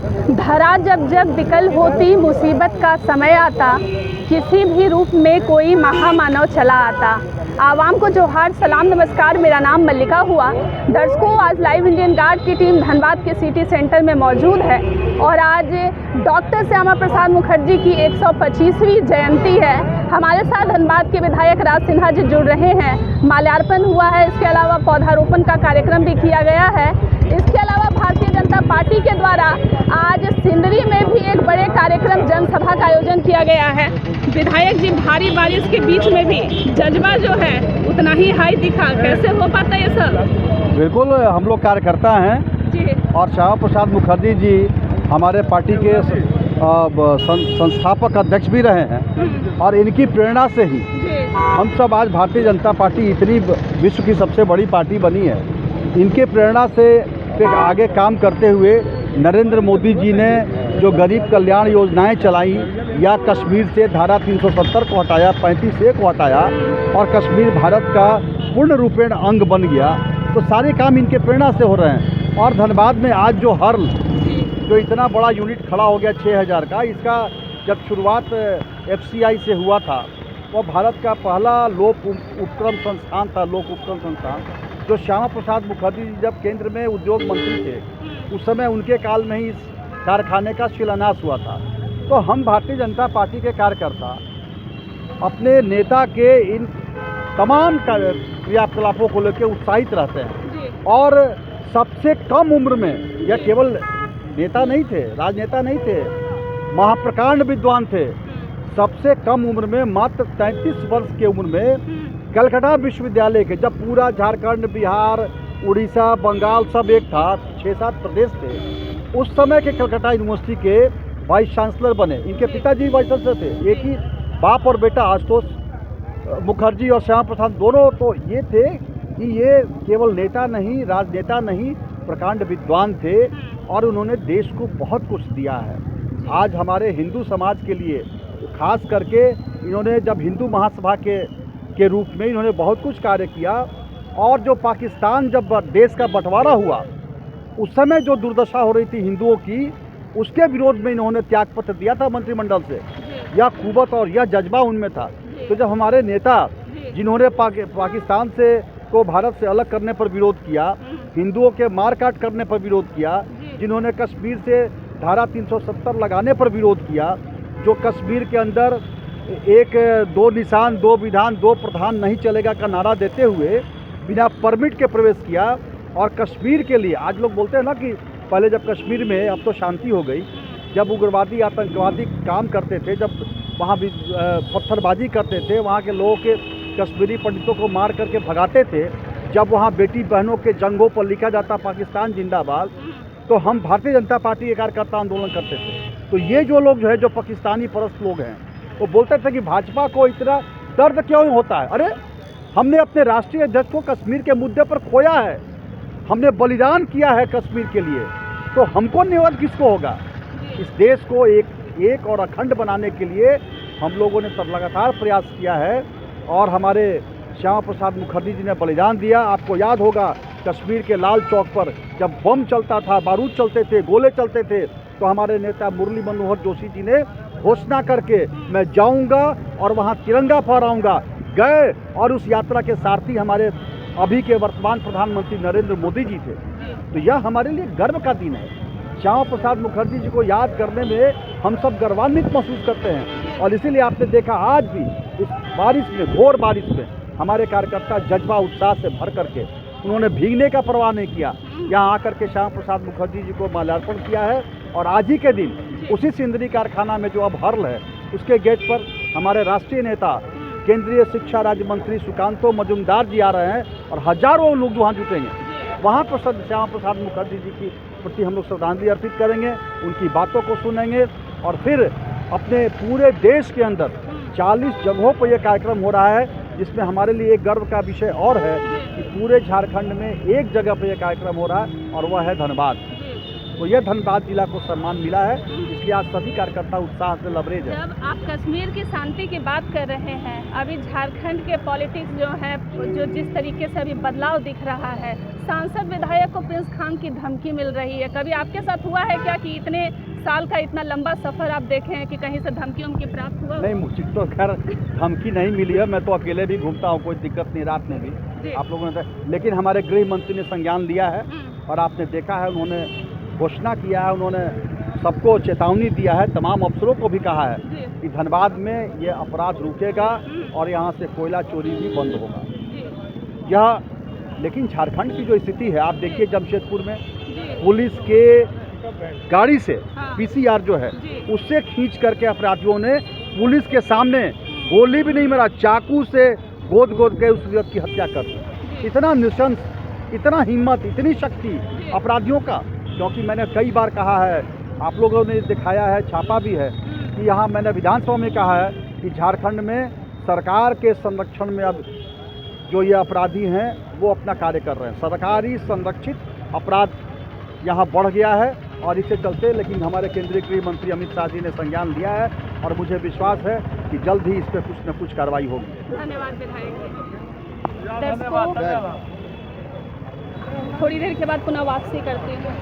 धरा जब जब विकल होती, मुसीबत का समय आता, किसी भी रूप में कोई महामानव चला आता। आवाम को जोहार, सलाम, नमस्कार। मेरा नाम मल्लिका हुआ। दर्शकों, आज लाइव इंडियन गार्ड की टीम धनबाद के सिटी सेंटर में मौजूद है और आज डॉक्टर श्यामा प्रसाद मुखर्जी की 125वीं जयंती है। हमारे साथ धनबाद के विधायक राज सिन्हा जी जुड़ रहे हैं। माल्यार्पण हुआ है, इसके अलावा पौधारोपण का कार्यक्रम भी किया गया है। इसके अलावा भारतीय जनता पार्टी के द्वारा आज सिंदरी में भी एक बड़े कार्यक्रम जनसभा का आयोजन किया गया है। विधायक जी, भारी बारिश के बीच में भी जज्बा जो है उतना ही हाई दिखा, कैसे हो पाता ये सब? बिल्कुल, हम लोग कार्यकर्ता हैं जी। और श्यामा प्रसाद मुखर्जी जी हमारे पार्टी के संस्थापक अध्यक्ष भी रहे हैं और इनकी प्रेरणा से ही हम सब आज भारतीय जनता पार्टी इतनी विश्व की सबसे बड़ी पार्टी बनी है। इनके प्रेरणा से आगे काम करते हुए नरेंद्र मोदी जी ने जो गरीब कल्याण योजनाएं चलाई या कश्मीर से धारा 370 को हटाया, 35A को हटाया और कश्मीर भारत का पूर्ण रूपेण अंग बन गया, तो सारे काम इनके प्रेरणा से हो रहे हैं। और धनबाद में आज जो हर्ल जो इतना बड़ा यूनिट खड़ा हो गया 6000 का, इसका जब शुरुआत FCI से हुआ था, वो भारत का पहला लोक उपक्रम संस्थान था, लोक उपक्रम संस्थान, जो श्यामा प्रसाद मुखर्जी जी जब केंद्र में उद्योग मंत्री थे उस समय उनके काल में ही इस कारखाने का शिलान्यास हुआ था। तो हम भारतीय जनता पार्टी के कार्यकर्ता अपने नेता के इन तमाम क्रियाकलापों को लेकर उत्साहित रहते हैं। और सबसे कम उम्र में, यह केवल नेता नहीं थे, राजनेता नहीं थे, महाप्रकांड विद्वान थे। सबसे कम उम्र में, मात्र 33 वर्ष की उम्र में कलकत्ता विश्वविद्यालय के, जब पूरा झारखंड, बिहार, उड़ीसा, बंगाल सब एक था, 6-7 प्रदेश थे, उस समय के कलकत्ता यूनिवर्सिटी के वाइस चांसलर बने। इनके पिताजी वाइस चांसलर थे, एक ही बाप और बेटा, आशुतोष मुखर्जी और श्यामा प्रसाद दोनों। तो ये थे कि ये केवल नेता नहीं, राजनेता नहीं, प्रकांड विद्वान थे और उन्होंने देश को बहुत कुछ दिया है। आज हमारे हिंदू समाज के लिए खास करके इन्होंने, जब हिंदू महासभा के रूप में इन्होंने बहुत कुछ कार्य किया। और जो पाकिस्तान, जब देश का बंटवारा हुआ, उस समय जो दुर्दशा हो रही थी हिंदुओं की, उसके विरोध में इन्होंने त्यागपत्र दिया था मंत्रिमंडल से। यह कुवत और यह जज्बा उनमें था। तो जब हमारे नेता, जिन्होंने पाकिस्तान से को भारत से अलग करने पर विरोध किया, हिंदुओं के मारकाट करने पर विरोध किया, जिन्होंने कश्मीर से धारा 370 लगाने पर विरोध किया, जो कश्मीर के अंदर एक 2 निशान 2 विधान 2 प्रधान नहीं चलेगा का नारा देते हुए बिना परमिट के प्रवेश किया। और कश्मीर के लिए आज लोग बोलते हैं ना कि पहले जब कश्मीर में, अब तो शांति हो गई, जब उग्रवादी आतंकवादी काम करते थे, जब वहाँ भी पत्थरबाजी करते थे, वहाँ के लोगों के, कश्मीरी पंडितों को मार करके भगाते थे, जब वहाँ बेटी बहनों के जंगों पर लिखा जाता पाकिस्तान जिंदाबाद, तो हम भारतीय जनता पार्टी के कार्यकर्ता आंदोलन करते थे। तो ये जो लोग जो है, जो पाकिस्तानी परस्त लोग हैं, वो बोलते थे कि भाजपा को इतना दर्द क्यों होता है। अरे, हमने अपने राष्ट्रीय अध्यक्ष को कश्मीर के मुद्दे पर खोया है, हमने बलिदान किया है कश्मीर के लिए, तो हमको निवृत्त किसको होगा? इस देश को एक और अखंड बनाने के लिए हम लोगों ने लगातार प्रयास किया है। और हमारे श्यामा प्रसाद मुखर्जी जी ने बलिदान दिया। आपको याद होगा, कश्मीर के लाल चौक पर जब बम चलता था, बारूद चलते थे, गोले चलते थे, तो हमारे नेता मुरली मनोहर जोशी जी ने घोषणा करके, मैं जाऊंगा और वहां तिरंगा फहराऊंगा, गए। और उस यात्रा के सारथी हमारे अभी के वर्तमान प्रधानमंत्री नरेंद्र मोदी जी थे। तो यह हमारे लिए गर्व का दिन है। श्यामा प्रसाद मुखर्जी जी को याद करने में हम सब गर्वान्वित महसूस करते हैं। और इसीलिए आपने देखा आज भी इस बारिश में, घोर बारिश में, हमारे कार्यकर्ता जज्बा उत्साह से भर करके, उन्होंने भीगने का परवाह नहीं किया, यहाँ आकर के श्यामा प्रसाद मुखर्जी जी को माल्यार्पण किया है। और आज ही के दिन उसी सिंदरी कारखाना में, जो अब हर्ल है, उसके गेट पर हमारे राष्ट्रीय नेता, केंद्रीय शिक्षा राज्य मंत्री सुकांतो मजूमदार जी आ रहे हैं और हजारों लोग वहाँ जुटेंगे। वहाँ पर श्यामा प्रसाद मुखर्जी जी की प्रति हम लोग श्रद्धांजलि अर्पित करेंगे, उनकी बातों को सुनेंगे। और फिर अपने पूरे देश के अंदर 40 जगहों पर यह कार्यक्रम हो रहा है, जिसमें हमारे लिए एक गर्व का विषय और है कि पूरे झारखंड में एक जगह पर यह कार्यक्रम हो रहा है और वह है धनबाद। तो यह धनबाद जिला को सम्मान मिला है, इसलिए आज सभी कार्यकर्ता उत्साह से लबरेज है। जब आप कश्मीर की शांति की बात कर रहे हैं, अभी झारखंड के पॉलिटिक्स जो है, जो जिस तरीके से अभी बदलाव दिख रहा है, सांसद विधायक को प्रिंस खान की धमकी मिल रही है। कभी आपके साथ हुआ है क्या कि इतने साल का इतना लंबा सफ़र आप देखे हैं कि कहीं से धमकी उनकी प्राप्त हुआ? नहीं, मुझे तो खैर धमकी नहीं मिली है, मैं तो अकेले भी घूमता हूँ, कोई दिक्कत नहीं, रात में भी आप लोगों ने। लेकिन हमारे गृह मंत्री ने संज्ञान लिया है और आपने देखा है, उन्होंने घोषणा किया है, उन्होंने सबको चेतावनी दिया है, तमाम अफसरों को भी कहा है कि धनबाद में ये अपराध रुकेगा और यहाँ से कोयला चोरी भी बंद होगा। यह लेकिन झारखंड की जो स्थिति है, आप देखिए जमशेदपुर में पुलिस के गाड़ी से पीसीआर जो है उससे खींच करके अपराधियों ने पुलिस के सामने गोली भी नहीं मारा, चाकू से गोद गोद के उस व्यक्ति की हत्या कर दी। इतना निशंस, इतना हिम्मत, इतनी शक्ति अपराधियों का। क्योंकि मैंने कई बार कहा है, आप लोगों ने दिखाया है, छापा भी है कि यहाँ मैंने विधानसभा में कहा है कि झारखंड में सरकार के संरक्षण में अब जो ये अपराधी हैं वो अपना कार्य कर रहे हैं। सरकारी संरक्षित अपराध यहाँ बढ़ गया है और इससे चलते, लेकिन हमारे केंद्रीय गृह मंत्री अमित शाह जी ने संज्ञान लिया है और मुझे विश्वास है कि जल्द ही इस पर कुछ न कुछ कार्रवाई होगी। धन्यवाद विधायक। दर्शकों, थोड़ी देर के बाद पुनः वापसी करती हूँ।